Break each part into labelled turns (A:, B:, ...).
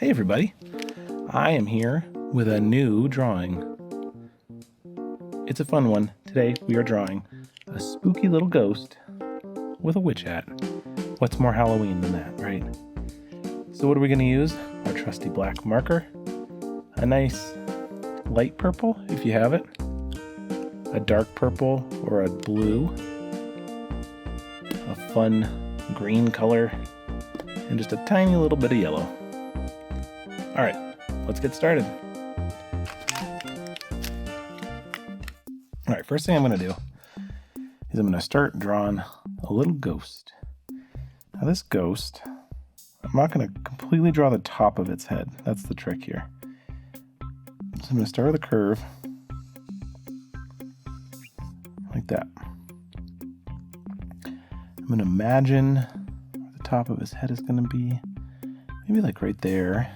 A: Hey everybody, I am here with a new drawing. It's a fun one. Today we are drawing a spooky little ghost with a witch hat. What's more Halloween than that, right? So what are we going to use? Our trusty black marker, a nice light purple if you have it, a dark purple or a blue, a fun green color, and just a tiny little bit of yellow. Alright, let's get started. Alright, first thing I'm going to do is I'm going to start drawing a little ghost. Now this ghost, I'm not going to completely draw the top of its head. That's the trick here. So I'm going to start with a curve, like that. I'm going to imagine where the top of his head is going to be, maybe like right there.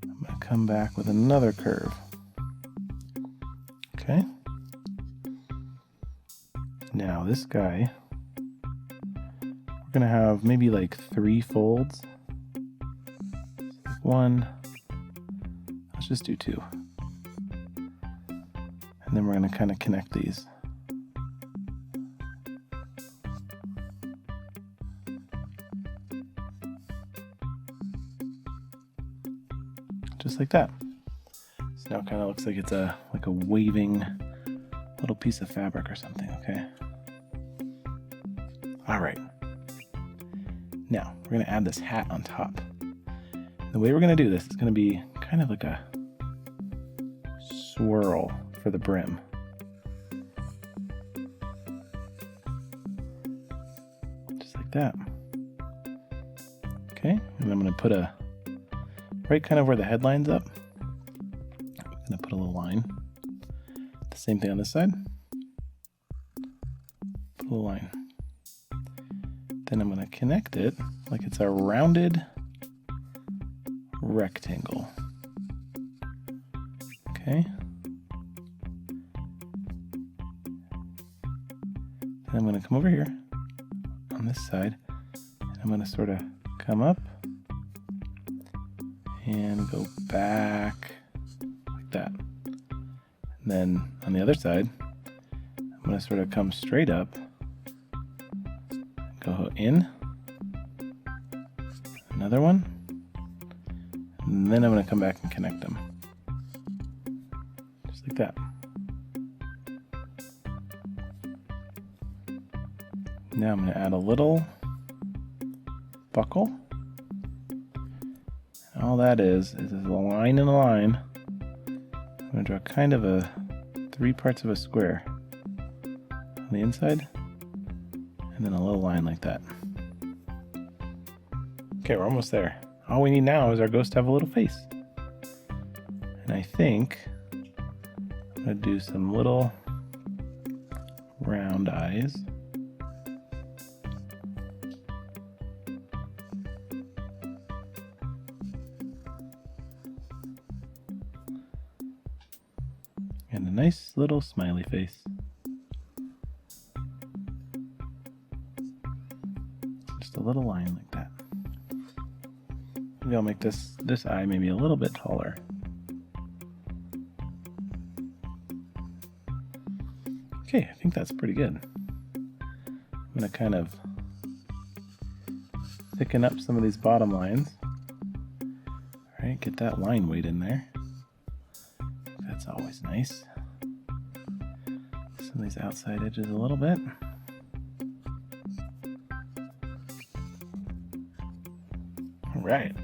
A: I'm going to come back with another curve. Okay. Now this guy, we're going to have maybe like 3 folds. One, let's just do 2. And then we're going to kind of connect these. Just like that. So now it kind of looks like it's like a waving little piece of fabric or something, okay? All right. Now, we're going to add this hat on top. The way we're going to do this is going to be kind of like a swirl for the brim. Just like that. Okay, and I'm going to put right kind of where the head lines up. I'm going to put a little line. The same thing on this side. Put a little line. Then I'm going to connect it like it's a rounded rectangle. Okay. Then I'm going to come over here on this side, and I'm going to sort of come up and go back like that. And then on the other side, I'm going to sort of come straight up, go in, another one, and then I'm going to come back and connect them. Just like that. Now I'm going to add a little buckle. And all that is a line and a line. I'm going to draw kind of 3 parts of a square on the inside, and then a little line like that. Okay, we're almost there. All we need now is our ghost to have a little face. And I think I'm going to do some little round eyes. And a nice little smiley face. Just a little line like that. Maybe I'll make this eye maybe a little bit taller. Okay, I think that's pretty good. I'm going to kind of thicken up some of these bottom lines. All right, get that line weight in there. That's always nice. Some of these outside edges a little bit. All right,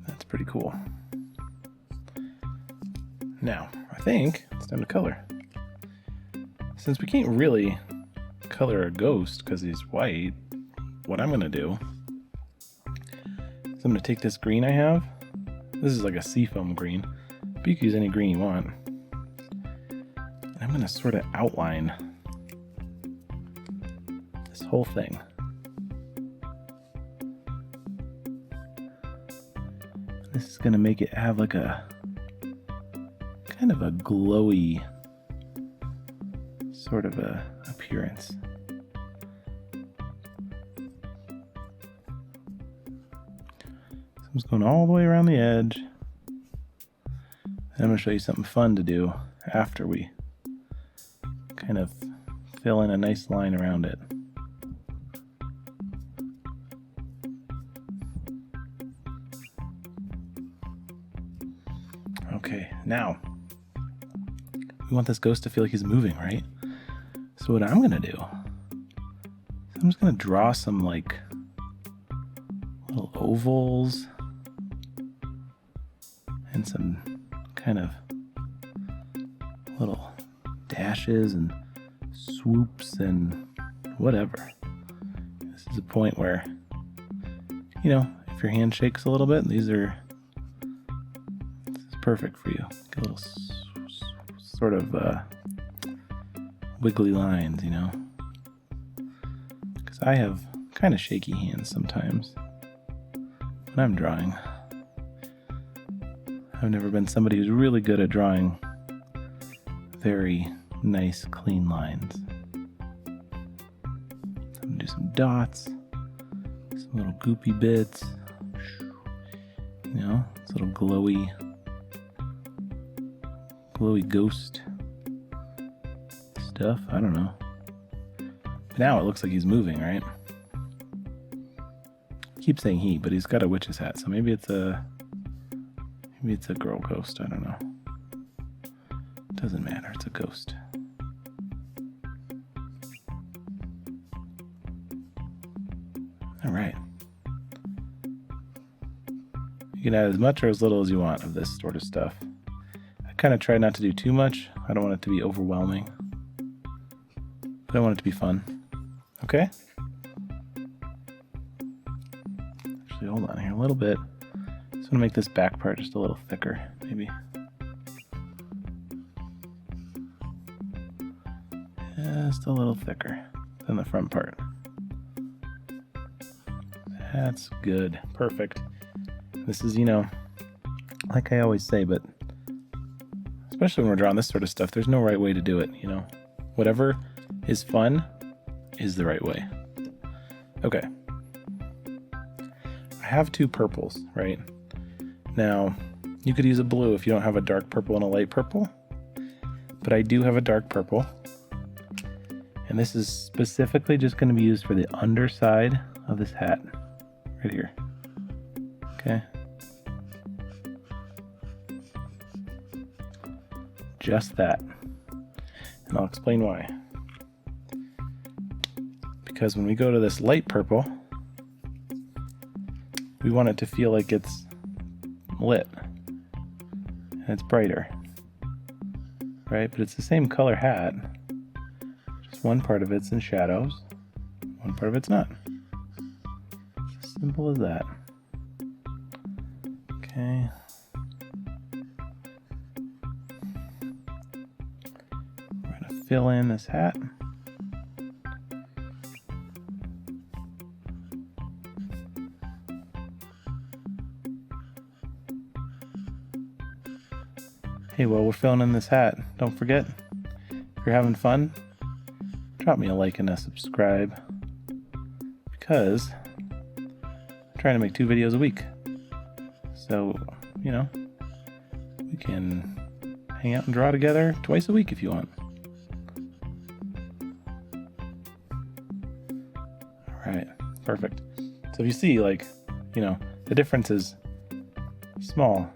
A: that's pretty cool. Now, I think it's time to color. Since we can't really color a ghost because he's white, what I'm going to do is I'm going to take this green I have. This is like a seafoam green, but you can use any green you want. And I'm going to sort of outline this whole thing. This is going to make it have like a kind of a glowy sort of a appearance. So I'm just going all the way around the edge. And I'm going to show you something fun to do after we kind of fill in a nice line around it. Okay, now we want this ghost to feel like he's moving, right? So what I'm gonna do is I'm just gonna draw some like little ovals and some kind of little dashes and swoops and whatever. This is a point where, you know, if your hand shakes a little bit, this is perfect for you. Get a little sort of wiggly lines, you know, because I have kind of shaky hands sometimes when I'm drawing. I've never been somebody who's really good at drawing very nice, clean lines. I'm gonna do some dots, some little goopy bits, you know, this little glowy ghost stuff. I don't know. But now it looks like he's moving, right? I keep saying he, but he's got a witch's hat, so maybe it's a girl ghost. I don't know. Doesn't matter. It's a ghost. All right. You can add as much or as little as you want of this sort of stuff. I kind of try not to do too much. I don't want it to be overwhelming, but I want it to be fun. Okay? Actually, hold on here a little bit. Just want to make this back part just a little thicker, maybe. Just a little thicker than the front part. That's good. Perfect. This is, you know, like I always say, but especially when we're drawing this sort of stuff, there's no right way to do it, you know? Whatever is fun is the right way. Okay. I have two purples, right? Now, you could use a blue if you don't have a dark purple and a light purple, but I do have a dark purple. And this is specifically just going to be used for the underside of this hat, right here. Okay? Just that. And I'll explain why. Because when we go to this light purple, we want it to feel like it's lit and it's brighter, right? But it's the same color hat, just one part of it's in shadows, one part of it's not. It's as simple as that. Okay. We're gonna fill in this hat. Hey, while we're filling in this hat, don't forget, if you're having fun, drop me a like and a subscribe, because I'm trying to make 2 videos a week. So, you know, we can hang out and draw together twice a week if you want. All right, perfect. So if you see, like, you know, the difference is small,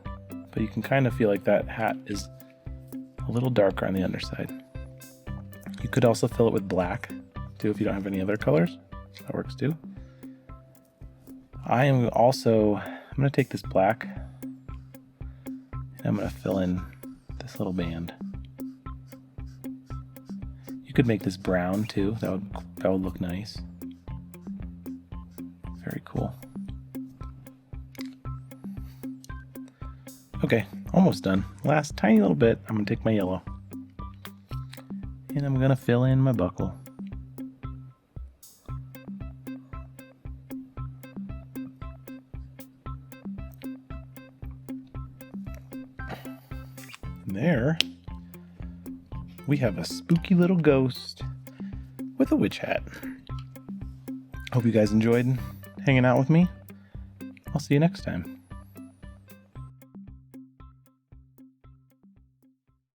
A: but you can kind of feel like that hat is a little darker on the underside. You could also fill it with black too if you don't have any other colors. That works too. I'm going to take this black and I'm going to fill in this little band. You could make this brown too. That would look nice. Very cool. Okay, almost done. Last tiny little bit, I'm gonna take my yellow and I'm gonna fill in my buckle. And there we have a spooky little ghost with a witch hat. Hope you guys enjoyed hanging out with me. I'll see you next time.